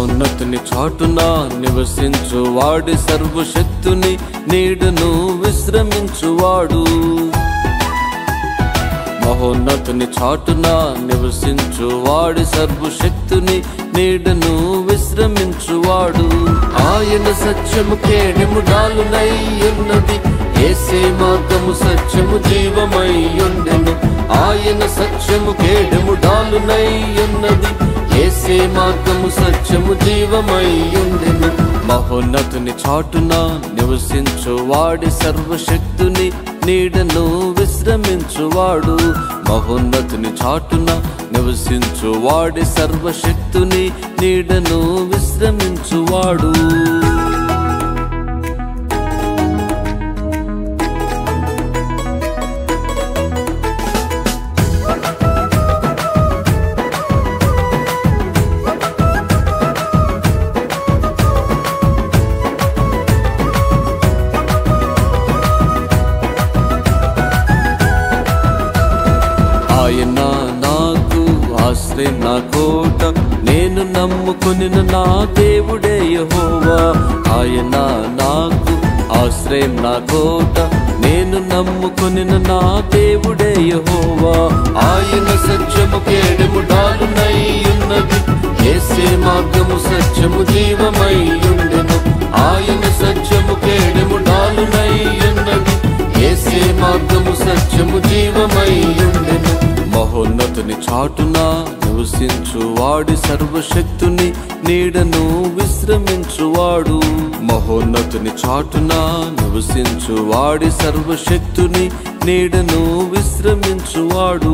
మహోన్నతుని చాటున నివసించువాడి సర్వశక్తుని నీడను విశ్రమించువాడు. మహోన్నతుని చాటున నివసించువాడి సర్వశక్తుని నీడను విశ్రమించువాడు. ఆయన సత్యము కేడెముడాలునై ఉన్నది, యేసే మార్గము సత్యము జీవమై ఉండెను. ఆయన సత్యము కేడెముడాలునై ఉన్నది, యేసే మార్గము సత్యము జీవమై ఉండెను. మహోన్నతుని చాటున నివసించువాడి సర్వశక్తుని నీడను విశ్రమించువాడు. మహోన్నతుని చాటున నివసించువాడి సర్వశక్తుని నీడను విశ్రమించువాడు. ఆయన నాకు ఆశ్రయం, నా కోట, నేను నమ్ముకొనిన నా దేవుడే యెహోవా. ఆయన నాకు ఆశ్రయం, నా కోట, నేను నమ్ముకొనిన నా దేవుడే యెహోవా. ఆయన సత్యము కేడెముడాలునై ఉన్నది, యేసే మార్గము సత్యము జీవమై ఉండెను. ఆయన సత్యము కేడెముడాలునై ఉన్నది, యేసే మార్గము సత్యము జీవమై ఉండెను. మహోన్నతుని చాటున నివసించువాడి సర్వశక్తుని నీడను విశ్రమించువాడు. మహోన్నతుని చాటున నివసించువాడి సర్వశక్తుని నీడను విశ్రమించువాడు.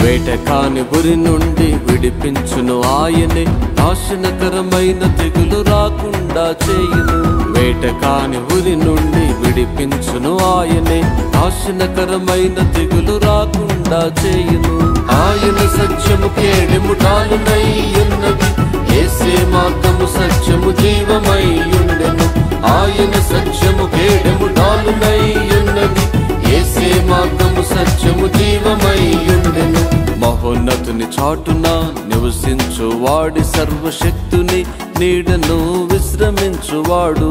వేటకాని గురి నుండి విడిపించును ఆయనే, నాశనకరమైన తెగులు రాకుండా చేయును. వేటకాని గురి నుండి విడిపించును ఆయనే, నాశనకరమైన తెగులు రాకుండా చేయును. ఆయన సత్యము కేడెముడాలునై ఉన్నది, యేసే మార్గము సత్యము జీవమై ఉండెను. ఆయన సత్యము కేడెముడాలునై ఉన్నది, యేసే మార్గము సత్యము జీవమై ఉండెను. మహోన్నతుని చాటున నివసించువాడి సర్వశక్తుని నీడను విశ్రమించువాడు.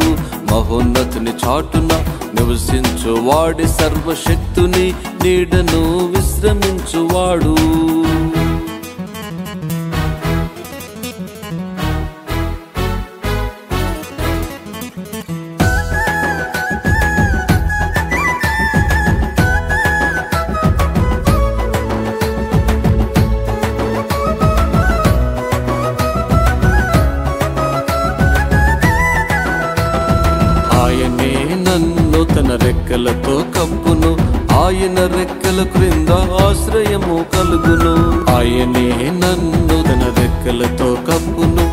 మహోన్నతుని చాటున నివసించువాడి సర్వశక్తుని నీడను విశ్రమించువాడు. ఆయనే నన్ను తన రెక్కలతో కప్పును, ఆయన రెక్కల క్రింద ఆశ్రయము కలుగును. ఆయనే నన్ను తన రెక్కలతో కప్పును,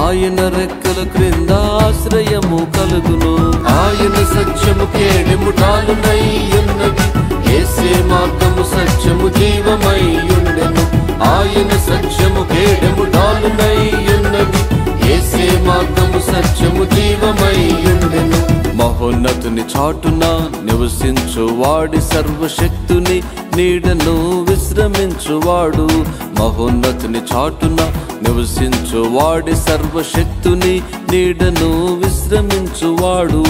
ఆయన రెక్కల క్రింద ఆశ్రయము కలుగును. ఆయన సత్యము కేడెముడాలునై ఉన్నది, యేసే మార్గము సత్యము జీవమై ఉండెను. ఆయన సత్యము కేడెముడాలునై ఉన్నది, యేసే మార్గము సత్యము జీవమై ఉండెను. మహోన్నతుని చాటున నివసించువాడి సర్వశక్తుని నీడను విశ్రమించువాడు. మహోన్నతుని చాటున నివసించువాడి సర్వశక్తుని నీడను విశ్రమించువాడు.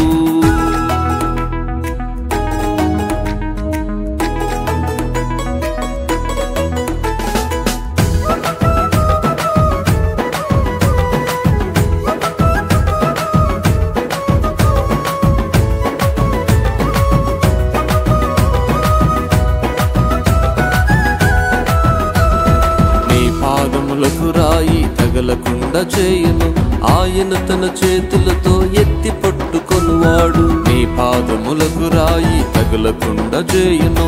రాయి తగలకుండా చేయును, ఆయన తన చేతులతో ఎత్తి పట్టుకొనువాడు. నీ పాదములకు రాయి తగలకుండా చేయును,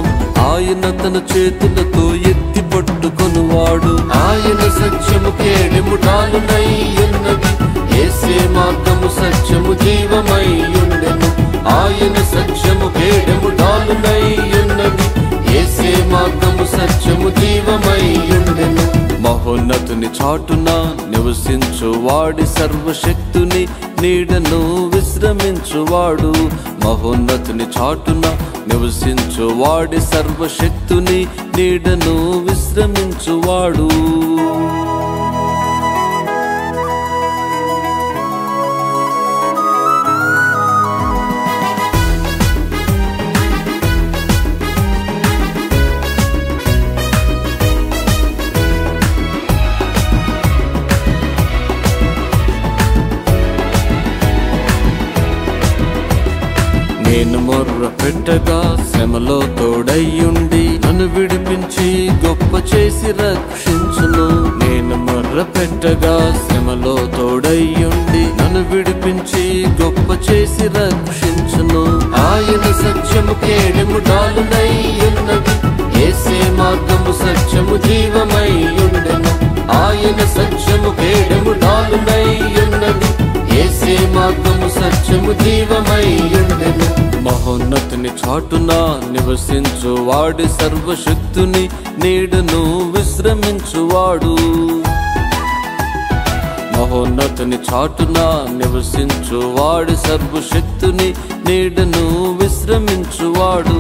ఆయన తన చేతులతో ఎత్తి పట్టుకొనువాడు. ఆయన సత్యము కేడెముడాలునై ఉన్నది, యేసే మార్గము సత్యము జీవమై ఉండెను. ఆయన సత్యము కేడెముడాలునై ఉన్నది, మహోన్నతుని చాటున నివసించువాడి సర్వశక్తుని నీడను విశ్రమించువాడు. మహోన్నతుని చాటున నివసించువాడి సర్వశక్తుని నీడను విశ్రమించువాడు. నేను మొర్ర పెట్టగా శ్రమలో తోడయ్యుండి నన్ను విడిపించి గొప్ప చేసి రక్షించును. నేను మొర్ర పెట్టగా శ్రమలో తోడయ్యుండి నన్ను విడిపించి గొప్ప చేసి రక్షించును. ఆయన సత్యము కేడెము డాలునై ఉన్నది, యేసే మార్గము సత్యము జీవమై ఉండెను. ఆయన సత్యము కేడెము డాలునై ఉన్నది, యేసే మార్గము సత్యము జీవమై ఉండెను. మహోన్నతుని చాటున నివసించువాడి సర్వశక్తుని నీడను విశ్రమించువాడు. మహోన్నతుని చాటున నివసించువాడి సర్వశక్తుని నీడను విశ్రమించువాడు.